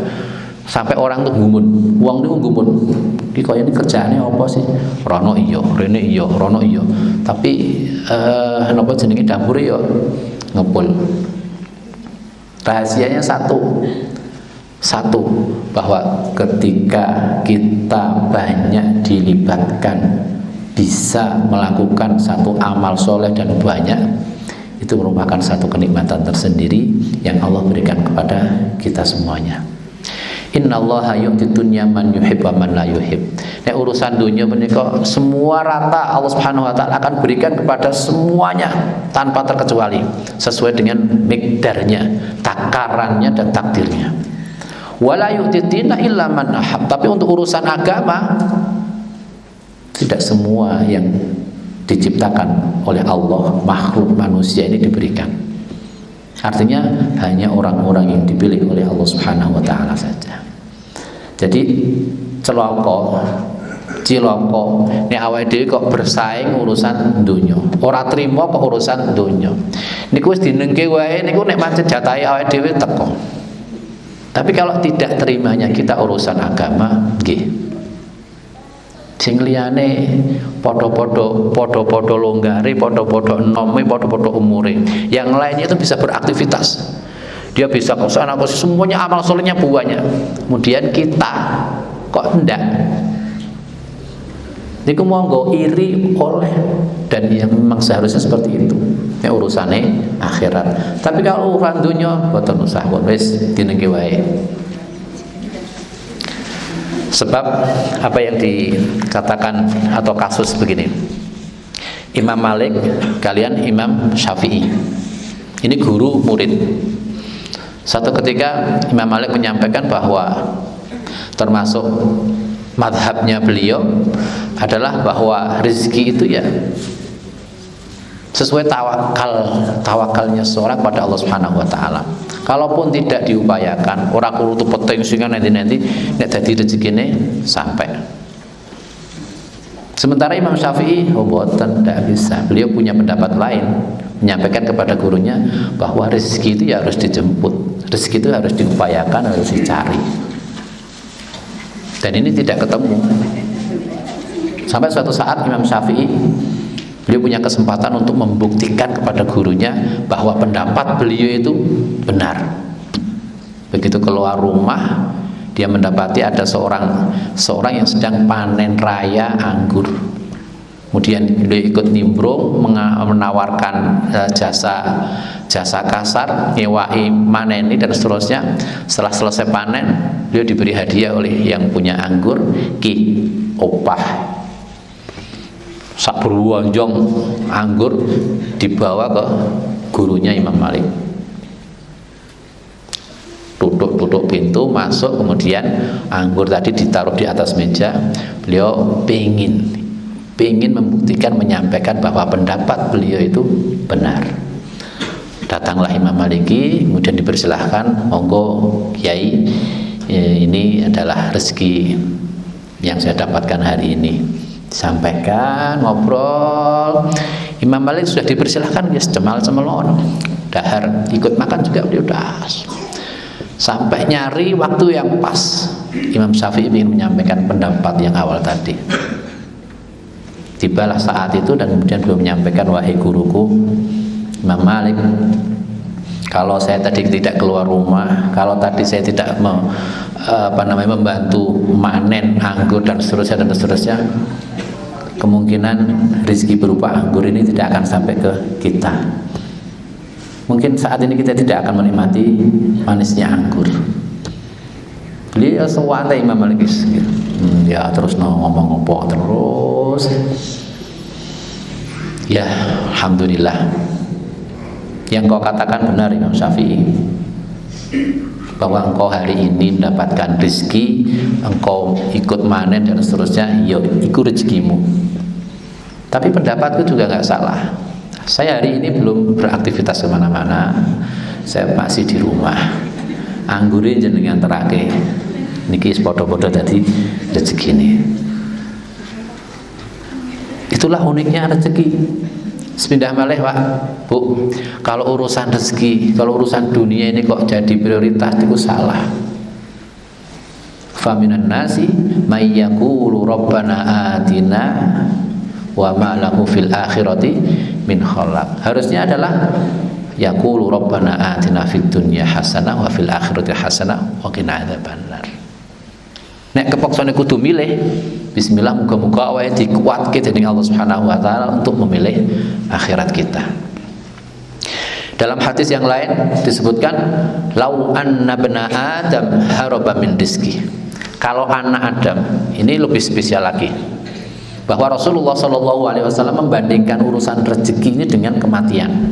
sampai orang tuh gumun. Wong niku gumun. Iki koyo ini kerjaane apa sih? Rono iya, rene iya, rono iya. Tapi napa jenenge dapure ya ngepul. Rahasianya satu, bahwa ketika kita banyak dilibatkan bisa melakukan satu amal soleh dan banyak, itu merupakan satu kenikmatan tersendiri yang Allah berikan kepada kita semuanya. Innallaha yu'ti dunya man yuhib wa man la yuhib. Nek urusan dunia menika semua rata Allah Subhanahu wa taala akan berikan kepada semuanya tanpa terkecuali sesuai dengan mikdarnya, takarannya dan takdirnya. Wala yu'tidina illa man ahab. Tapi untuk urusan agama tidak semua yang diciptakan oleh Allah, makhluk manusia ini diberikan. Artinya hanya orang-orang yang dipilih oleh Allah Subhanahu wa taala saja. Jadi ciloko nek awake dhewe kok bersaing urusan donya, ora trimo kok urusan donya. Niku wis dinengke wae niku nek pancen jatahe awake dhewe teko. Tapi kalau tidak terimanya kita urusan agama, nggih. Sing liyane podo-podo longgare, podo-podo enome, podo-podo umure. Yang lainnya itu bisa beraktivitas. Dia bisa ke sana ke sini, semuanya amal solehnya banyak. Kemudian kita kok enggak? Niku monggo iri oleh, dan yang memang seharusnya seperti itu. Ya urusannya akhirat. Tapi kalau urusan dunia boten usah wis dinengke wae. Sebab apa yang dikatakan atau kasus begini. Imam Malik kalian Imam Syafi'i. Ini guru murid. Satu ketika Imam Malik menyampaikan bahwa termasuk madhabnya beliau adalah bahwa rezeki itu ya sesuai tawakalnya seorang pada Allah Subhanahu wa taala. Kalaupun tidak diupayakan, ora kudu penting sing nanti nek dadi rezekine sampai. Sementara Imam Syafi'i mboten, tidak bisa. Beliau punya pendapat lain, menyampaikan kepada gurunya bahwa rezeki itu ya harus dijemput. Rezeki itu harus diupayakan, harus dicari. Dan ini tidak ketemu. Sampai suatu saat Imam Syafi'i beliau punya kesempatan untuk membuktikan kepada gurunya bahwa pendapat beliau itu benar. Begitu keluar rumah, dia mendapati ada seorang yang sedang panen raya anggur. Kemudian beliau ikut nimbrung, menawarkan jasa kasar, nyewai maneni dan seterusnya. Setelah selesai panen, beliau diberi hadiah oleh yang punya anggur, ki opah. Sak beruanjong anggur dibawa ke gurunya Imam Malik. Tutup pintu, masuk, kemudian anggur tadi ditaruh di atas meja. Beliau pengen membuktikan, menyampaikan bahwa pendapat beliau itu benar. Datanglah Imam Maliki, kemudian dipersilahkan, monggo Kiai, ini adalah rezeki yang saya dapatkan hari ini. Sampaikan, ngobrol. Imam Malik sudah dipersilahkan, ya cemal-cemal, dahar, ikut makan juga beliau das. Sampai nyari waktu yang pas, Imam Syafi'i ingin menyampaikan pendapat yang awal tadi. Tibalah saat itu dan kemudian beliau menyampaikan, wahai guruku Imam Malik, kalau saya tadi tidak keluar rumah, kalau tadi saya tidak membantu manen anggur dan seterusnya, kemungkinan rezeki berupa anggur ini tidak akan sampai ke kita. Mungkin saat ini kita tidak akan menikmati manisnya anggur. Beliau sewantai Imam Malik ya terus ngomong terus. Ya alhamdulillah, yang kau katakan benar Imam Syafi'i, bahwa engkau hari ini mendapatkan rezeki, engkau ikut manen dan seterusnya, ya itu rezekimu. Tapi pendapatku juga nggak salah. Saya hari ini belum beraktivitas kemana-mana, saya masih di rumah. Anggurin jenengan terakhir niki podo-podo tadi rezeki ini. Itulah uniknya rezeki. Sepindah malih Pak, Bu, kalau urusan rezeki, kalau urusan dunia ini kok jadi prioritas, itu salah. Faminan nasi may yaqulu rabbana atina wa ma lahu fil akhirati min khalaq. Harusnya adalah yaqulu rabbana atina fid dunya hasanah wa fil akhirati hasanah wa qina adzabannar. Nek kepaksane kudu milih, bismillah, muga-muga awake dikuatke dening Allah Subhanahu wa taala untuk memilih akhirat kita. Dalam hadis yang lain disebutkan, lau anna bna adam haraba min rizki. Kalau anak Adam, ini lebih spesial lagi, bahwa Rasulullah SAW membandingkan urusan rezeki ini dengan kematian.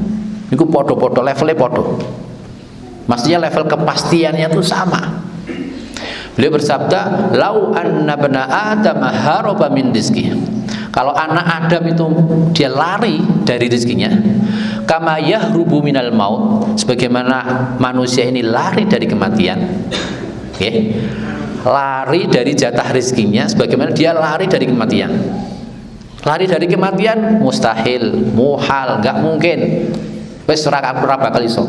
Itu podo-podo, levelnya podo. Maksudnya level kepastiannya itu sama. Beliau bersabda, lau anna bna adam haraba min rizki. Kalau anak Adam itu dia lari dari rezekinya, kama yahrubu minal maut, sebagaimana manusia ini lari dari kematian. Okay. Lari dari jatah rezekinya sebagaimana dia lari dari kematian. Lari dari kematian mustahil, muhal, nggak mungkin. Wes ora bakal iso.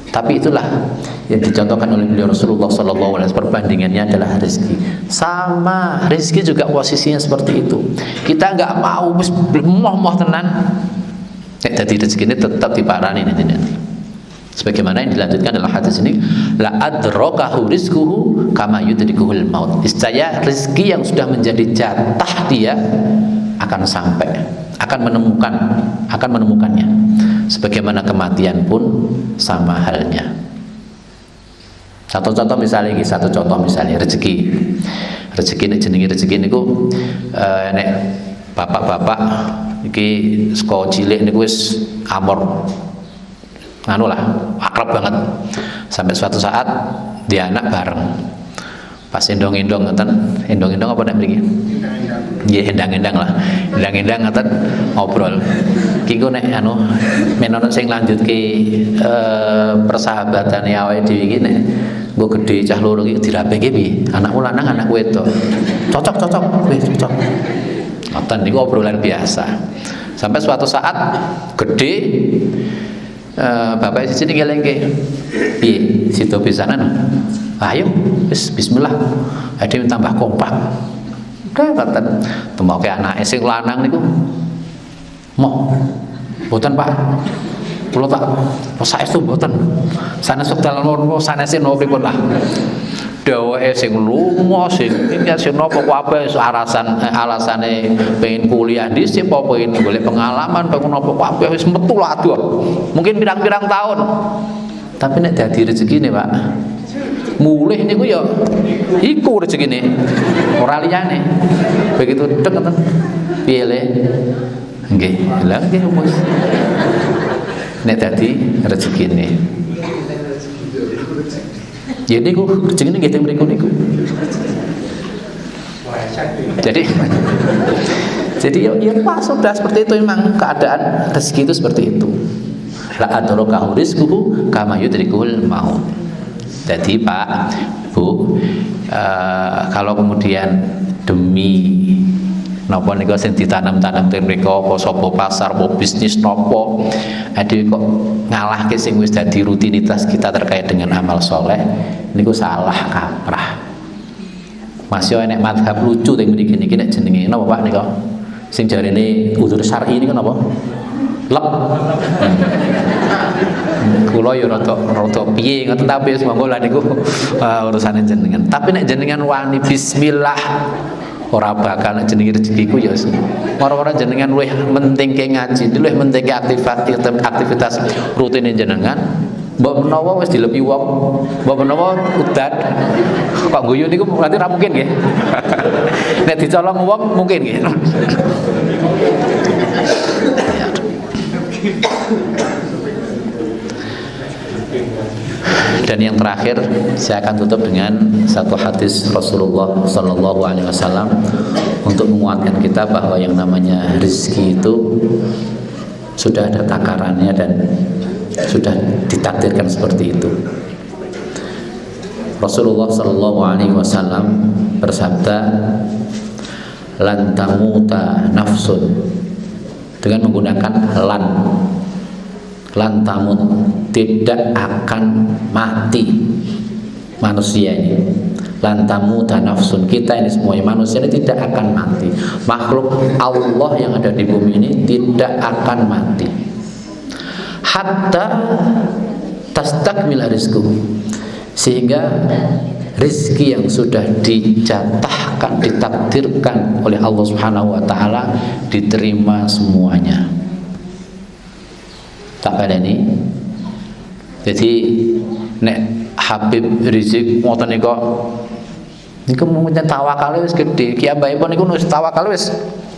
Tapi itulah yang dicontohkan oleh beliau Rasulullah SAW. Perbandingannya adalah rezeki. Sama, rezeki juga posisinya seperti itu. Kita nggak mau moh tenan. Jadi rezeki ini tetap diparani nanti. Sebagaimana yang dilanjutkan dalam hadis ini, la adrakahu rizquhu kama yudrikuhul maut. Niscaya rezeki yang sudah menjadi jatah dia akan sampai, akan menemukannya. Sebagaimana kematian pun sama halnya. Satu contoh misalnya rezeki ini jenenge rezeki niku nek bapak-bapak iki saka cilik niku wis amor akrab banget, sampai suatu saat dia anak bareng, pas endong-endong ngeten, endong-endong apa nek mriki? Nggih, endang-endang ngeten ngobrol. Ki ku nek menono sing lanjutke persahabatan awake dhewe iki nek nggo gedhe cah loro iki dirapeke piye? Anakmu lanang, anakku wedok. Cocok, wis cocok. Ngoten niku obrolan biasa. Sampai suatu saat gede, bapak sini ngelengke, piye situ pisanan, ayo, bismillah, ada yang tambah kompak, kata, mau kayak anak sing lanang niku, mau, buatan Pak, pulau tak, saya itu buatan, sana sok dalam nomor, sana sih nomor pripun lah, dewa sing lunga sing iki sing napa kabeh alasane pengen kuliah dhisik apa pengen golek pengalaman pengen napa kabeh wis metu aduh mungkin pirang-pirang tahun tapi nek dadi rezekine Pak mulih niku ya iku rezekine ora liyane begitu dek ngoten piye le nggih lha nggih Mas nek dadi rezekine. Ya niku jenenge nggih teng mriku niku. Jadi ya pas sudah seperti itu, memang keadaan rezeki itu seperti itu. La adrakahu rizquhu kama yudrikul maut. Jadi Pak, Bu, kalau kemudian demi napa niku sing ditanam-tanam teng mriku apa sapa pasar apa bisnis napa ade kok ngalahke sing wis dadi rutinitas kita terkait dengan amal soleh niku salah kaprah. Masih enek madhab lucu teng mriki niki nek jenenge napa Pak niku sing jarene udzur syar'i niku napa lep. Kula yo rada piye ngoten tapi wis monggo lah niku urusane jenengan. Tapi nek jenengan wani bismillah ora bakal jenenge rezekiku ya ora jenengan luwih mentingke ngaji, luwih mentingke aktivitas rutine jenengan. Mbok menawa wis dilepi wong, mbok menawa udan kok guyu niku berarti ora mungkin nggih. Nek dicolong wong mungkin nggih. Dan yang terakhir saya akan tutup dengan satu hadis Rasulullah Sallallahu Alaihi Wasallam untuk menguatkan kita bahwa yang namanya rezeki itu sudah ada takarannya dan sudah ditakdirkan seperti itu. Rasulullah Sallallahu Alaihi Wasallam bersabda, "Lan tamuta nafsun," dengan menggunakan lan tamut, tidak akan mati manusia ini. Lan tamuta nafsun, kita ini semuanya manusia ini tidak akan mati. Makhluk Allah yang ada di bumi ini tidak akan mati hatta tastakmila rizquhu, sehingga rizki yang sudah dijatahkan, ditakdirkan oleh Allah Subhanahu wa taala diterima semuanya. Tak baleni. Jadi nek Habib Rizik ngoten niku mung tawakale wis gedhe. Ki ambaipun niku wis tawakale wis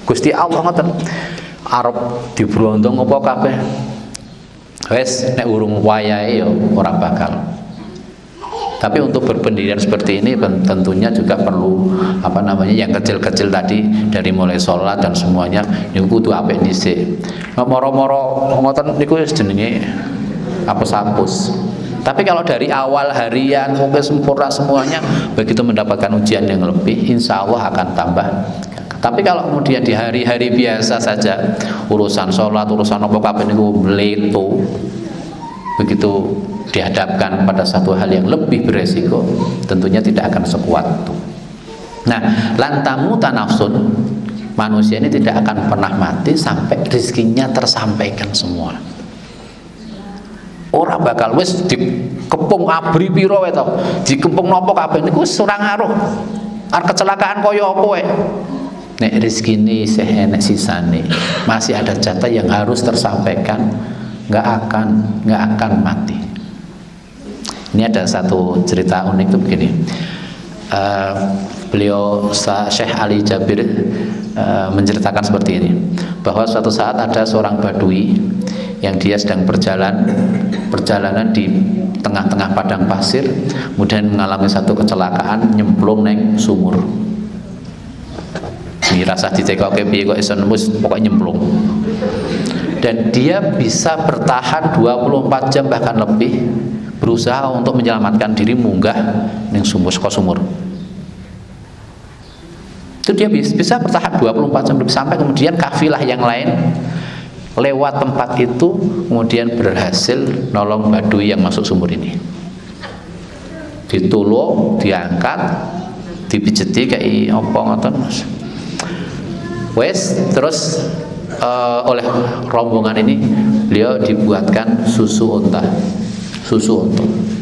Gusti Allah ngoten. Arep dibrondong apa kabeh. Wis nek urung wayahe ya ora bakal. Tapi untuk berpendirian seperti ini tentunya juga perlu yang kecil-kecil tadi, dari mulai sholat dan semuanya niku kudu apik dhisik. Moro-moro ngoten niku wis jenenge apus-apus. Tapi kalau dari awal harian mungkin sempurna semuanya, begitu mendapatkan ujian yang lebih, insya Allah akan tambah. Tapi kalau kemudian di hari-hari biasa saja, urusan sholat, urusan apa kabeh niku meleto, begitu dihadapkan pada satu hal yang lebih beresiko, tentunya tidak akan sekuat itu. Nah, lantamu tanafsun, manusia ini tidak akan pernah mati sampai rezekinya tersampaikan semua. Ora bakal wis dikepung abri piro wae to, dikepung napa kabeh niku wis ora ngaruh. Arep kecelakaan kaya apa wae. Nek rezekine isih enek sisane, masih ada jatah yang harus tersampaikan, nggak akan mati. Ini ada satu cerita unik tuh begini. Beliau Syekh Ali Jabir menceritakan seperti ini, bahwa suatu saat ada seorang badui yang dia sedang perjalanan di tengah-tengah padang pasir, kemudian mengalami satu kecelakaan, nyemplung neng sumur. Ini rasa ditekoke piye kok iso nembus, pokoknya nyemplung. Dan dia bisa bertahan 24 jam bahkan lebih, berusaha untuk menyelamatkan diri munggah ning sumur. Itu dia bisa bertahan 24 jam lebih, sampai kemudian kafilah yang lain lewat tempat itu, kemudian berhasil nolong badui yang masuk sumur ini. Ditulung, diangkat, dipijeti kayak apa ngoten Mas. Wes terus oleh rombongan ini beliau dibuatkan susu unta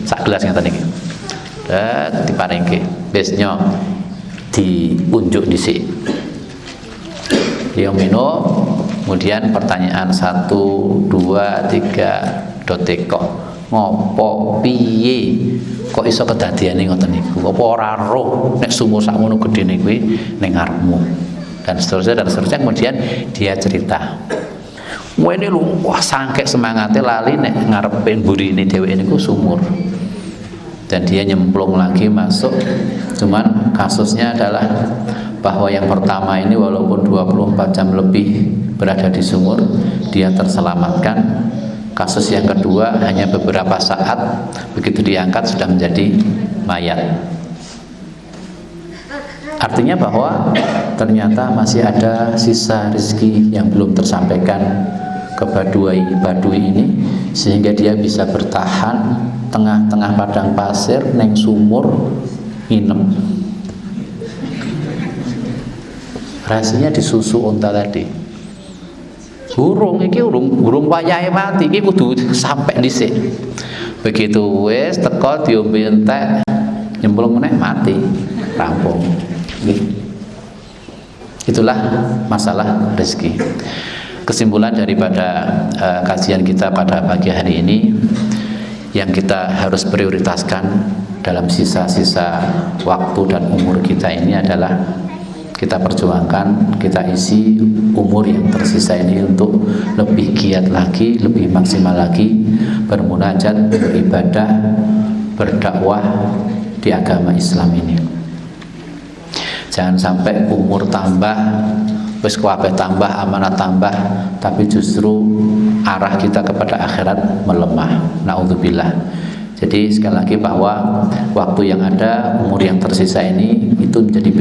sak gelas ngeten iki. Dan diparingke besnya diunjuk dhisik. Dia minum, kemudian pertanyaan 1, 2, 3 doteko. Ngopo piye kok iso kedadiane ngoten niku? Apa ora roh nek sumur sakmono gedene kuwi ning ngarepmu? Dan seterusnya. Kemudian dia cerita, Wene lu wah sangkek semangate lali nek ngarepe mburine dheweke niku sumur. Dan dia nyemplung lagi masuk. Cuman kasusnya adalah bahwa yang pertama ini walaupun 24 jam lebih berada di sumur, dia terselamatkan. Kasus yang kedua hanya beberapa saat, begitu diangkat sudah menjadi mayat. Artinya bahwa ternyata masih ada sisa rezeki yang belum tersampaikan ke badui ini, sehingga dia bisa bertahan tengah-tengah padang pasir neng sumur nginem. Rahasianya disusu unta tadi. Burung wayahe mati iki kudu sampai dhisik. Begitu wis teko diombe entek nyemplung meneh mati, rampung. Itulah masalah rezeki. Kesimpulan daripada kajian kita pada pagi hari ini, yang kita harus prioritaskan dalam sisa-sisa waktu dan umur kita ini adalah kita perjuangkan, kita isi umur yang tersisa ini untuk lebih giat lagi, lebih maksimal lagi bermunajat, beribadah, berdakwah di agama Islam ini. Jangan sampai umur tambah, wis kuwabe tambah, amanah tambah, tapi justru arah kita kepada akhirat melemah. Naudzubillah. Jadi sekali lagi bahwa waktu yang ada, umur yang tersisa ini itu menjadi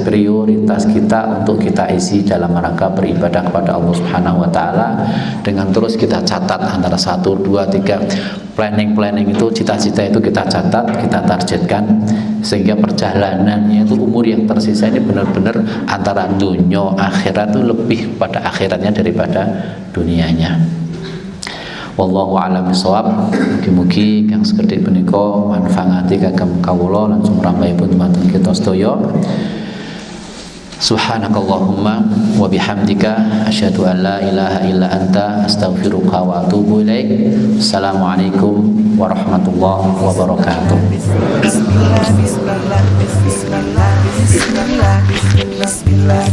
prioritas kita untuk kita isi dalam rangka beribadah kepada Allah Subhanahu wa taala, dengan terus kita catat antara 1, 2, 3 planning itu, cita-cita itu kita catat, kita targetkan, sehingga perjalanannya itu umur yang tersisa ini benar-benar antara dunia akhirat itu lebih pada akhiratnya daripada dunianya. Wallahu a'lam bishawab. Mugi-mugi kang sekedhik punika manfaati kagem kawula lan sumrambahipun dumateng kita sedaya. Subhanakallahumma wa bihamdika asyhadu an la ilaha illa anta astaghfiruka wa atubu ilaik. Assalamualaikum warahmatullahi wabarakatuh. Bismillah, bismillah, bismillah, bismillah, bismillah,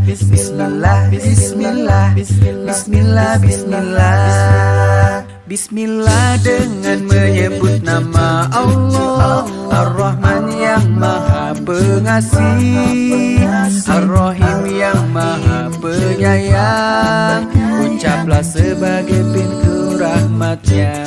bismillah, bismillah, bismillah, bismillah, bismillah. Bismillah dengan menyebut nama Allah Ar-Rahman yang Maha Pengasih, Ar-Rahim yang Maha Penyayang. Ucaplah sebagai pintu rahmatnya.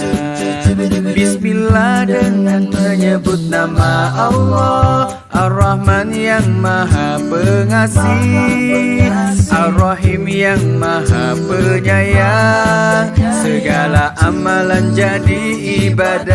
Bismillah dengan menyebut nama Allah Ar-Rahman yang Maha Pengasih, Ar-Rahim yang Maha Penyayang. Segala amalan jadi ibadah.